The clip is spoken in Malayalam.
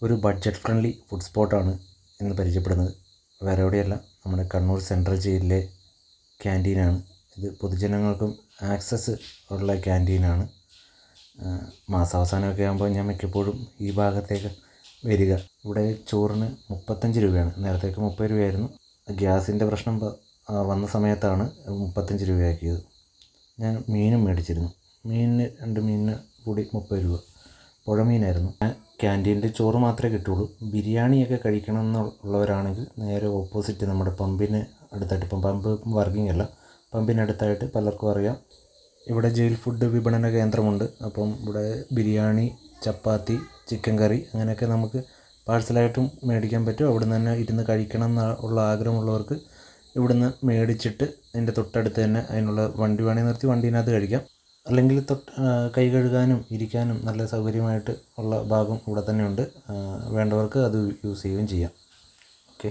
ഒരു ബഡ്ജറ്റ് ഫ്രണ്ട്ലി ഫുഡ് സ്പോട്ടാണ് ഇന്ന് പരിചയപ്പെടുന്നത്. വേറെ എവിടെയല്ല, നമ്മുടെ കണ്ണൂർ സെൻട്രൽ ജയിലിലെ ക്യാൻറ്റീനാണ് ഇത്. പൊതുജനങ്ങൾക്കും ആക്സസ് ഉള്ള ക്യാൻറ്റീനാണ്. മാസാവസാനമൊക്കെ ആകുമ്പോൾ ഞാൻ മിക്കപ്പോഴും ഈ ഭാഗത്തേക്ക് വരിക. ഇവിടെ ചോറിന് 35 രൂപയാണ്. നേരത്തേക്ക് 30 രൂപയായിരുന്നു. ഗ്യാസിൻ്റെ പ്രശ്നം വന്ന സമയത്താണ് 35 രൂപയാക്കിയത്. ഞാൻ മീനും മേടിച്ചിരുന്നു. മീനിന് 2 മീനിന് കൂടി 30 രൂപ. പുഴമീനായിരുന്നു. ക്യാൻറ്റീനിൽ ചോറ് മാത്രമേ കിട്ടുള്ളൂ. ബിരിയാണിയൊക്കെ കഴിക്കണം എന്നുള്ളവരാണെങ്കിൽ നേരെ ഓപ്പോസിറ്റ് നമ്മുടെ പമ്പിന് അടുത്തായിട്ട്, ഇപ്പം പമ്പ് വർക്കിംഗ് അല്ല, പമ്പിനടുത്തായിട്ട് പലർക്കും അറിയാം, ഇവിടെ ജയിൽ ഫുഡ് വിപണന കേന്ദ്രമുണ്ട്. അപ്പം ഇവിടെ ബിരിയാണി, ചപ്പാത്തി, ചിക്കൻ കറി അങ്ങനെയൊക്കെ നമുക്ക് പാഴ്സലായിട്ടും മേടിക്കാൻ പറ്റും. അവിടെ നിന്ന് തന്നെ ഇരുന്ന് കഴിക്കണം എന്നുള്ള ആഗ്രഹമുള്ളവർക്ക് ഇവിടുന്ന് മേടിച്ചിട്ട് അതിൻ്റെ തൊട്ടടുത്ത് തന്നെ അതിനുള്ള വണ്ടി വേണമെങ്കിൽ നിർത്തി വണ്ടീനകത്ത് കഴിക്കാം. അല്ലെങ്കിൽ കൈ കഴുകാനും ഇരിക്കാനും നല്ല സൗകര്യമായിട്ട് ഉള്ള ഭാഗം ഇവിടെ തന്നെ ഉണ്ട്. വേണ്ടവർക്ക് അത് യൂസ് ചെയ്യുകയും ചെയ്യാം. ഓക്കെ.